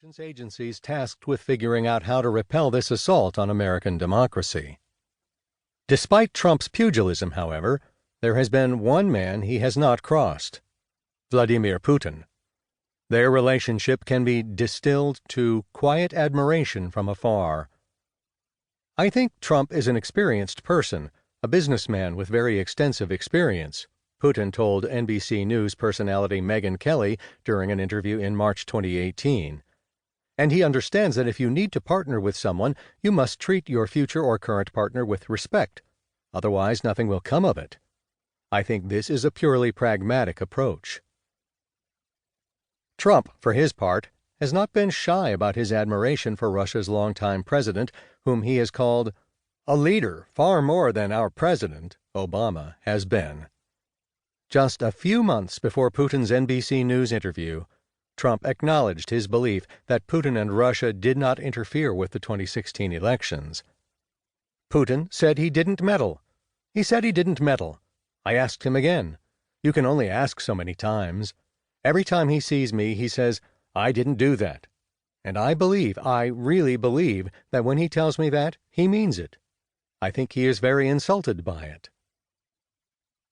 intelligence agencies tasked with figuring out how to repel this assault on American democracy. Despite Trump's pugilism, however, there has been one man he has not crossed: Vladimir Putin. Their relationship can be distilled to quiet admiration from afar. I think Trump is an experienced person, a businessman with very extensive experience, Putin told NBC News personality Megyn Kelly during an interview in March 2018. And he understands that if you need to partner with someone, you must treat your future or current partner with respect. Otherwise, nothing will come of it. I think this is a purely pragmatic approach. Trump, for his part, has not been shy about his admiration for Russia's longtime president, whom he has called a leader far more than our president, Obama, has been. Just a few months before Putin's NBC News interview, Trump acknowledged his belief that Putin and Russia did not interfere with the 2016 elections. Putin said he didn't meddle. He said he didn't meddle. I asked him again. You can only ask so many times. Every time he sees me, he says, I didn't do that. And I really believe, that when he tells me that, he means it. I think he is very insulted by it.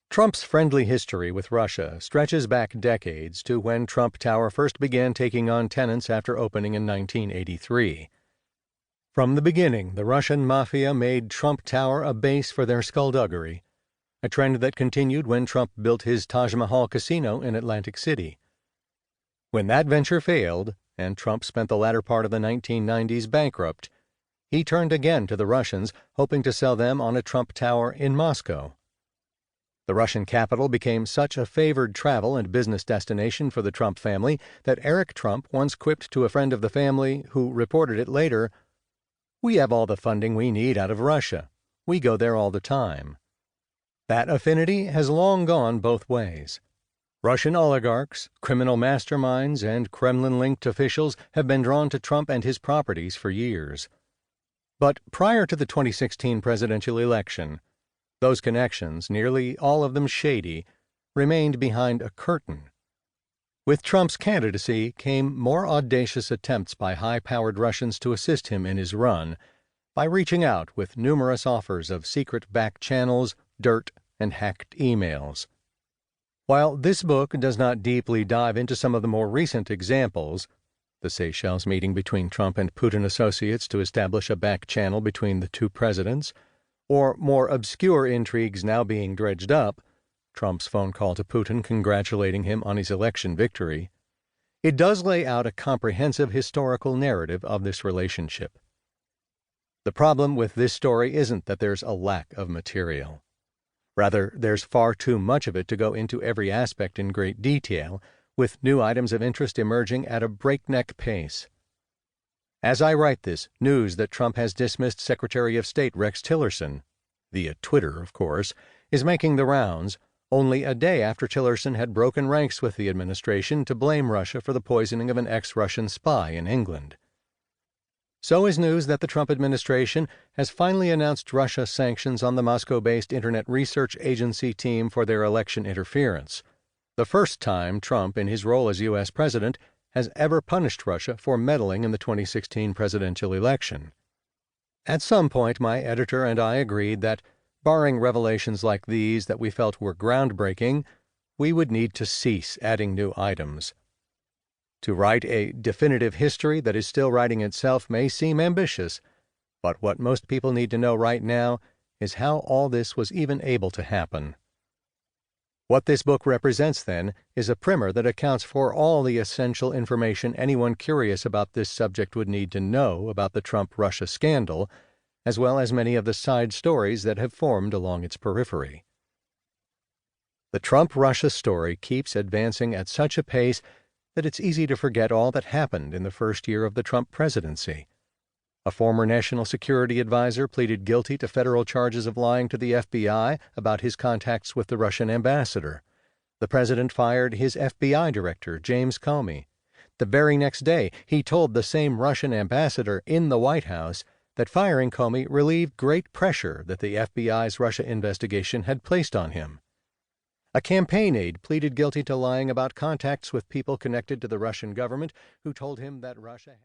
Trump's friendly history with Russia stretches back decades to when Trump Tower first began taking on tenants after opening in 1983. From the beginning, the Russian mafia made Trump Tower a base for their skullduggery, a trend that continued when Trump built his Taj Mahal casino in Atlantic City. When that venture failed, and Trump spent the latter part of the 1990s bankrupt, he turned again to the Russians, hoping to sell them on a Trump Tower in Moscow. The Russian capital became such a favored travel and business destination for the Trump family that Eric Trump once quipped to a friend of the family, who reported it later, "We have all the funding we need out of Russia. We go there all the time." That affinity has long gone both ways. Russian oligarchs, criminal masterminds, and Kremlin-linked officials have been drawn to Trump and his properties for years. But prior to the 2016 presidential election, those connections, nearly all of them shady, remained behind a curtain. With Trump's candidacy came more audacious attempts by high-powered Russians to assist him in his run, by reaching out with numerous offers of secret back channels, dirt, and hacked emails. While this book does not deeply dive into some of the more recent examples, the Seychelles meeting between Trump and Putin associates to establish a back channel between the two presidents, or more obscure intrigues now being dredged up, Trump's phone call to Putin congratulating him on his election victory, it does lay out a comprehensive historical narrative of this relationship. The problem with this story isn't that there's a lack of material. Rather, there's far too much of it to go into every aspect in great detail, with new items of interest emerging at a breakneck pace. As I write this, news that Trump has dismissed Secretary of State Rex Tillerson, via Twitter, of course, is making the rounds, only a day after Tillerson had broken ranks with the administration to blame Russia for the poisoning of an ex-Russian spy in England. So is news that the Trump administration has finally announced Russia sanctions on the Moscow-based Internet Research Agency team for their election interference, the first time Trump, in his role as U.S. president, has ever punished Russia for meddling in the 2016 presidential election. At some point, my editor and I agreed that, barring revelations like these that we felt were groundbreaking, we would need to cease adding new items. To write a definitive history that is still writing itself may seem ambitious, but what most people need to know right now is how all this was even able to happen. What this book represents, then, is a primer that accounts for all the essential information anyone curious about this subject would need to know about the Trump-Russia scandal, as well as many of the side stories that have formed along its periphery. The Trump-Russia story keeps advancing at such a pace that it's easy to forget all that happened in the first year of the Trump presidency. A former national security advisor pleaded guilty to federal charges of lying to the FBI about his contacts with the Russian ambassador. The president fired his FBI director, James Comey. The very next day, he told the same Russian ambassador in the White House that firing Comey relieved great pressure that the FBI's Russia investigation had placed on him. A campaign aide pleaded guilty to lying about contacts with people connected to the Russian government who told him that Russia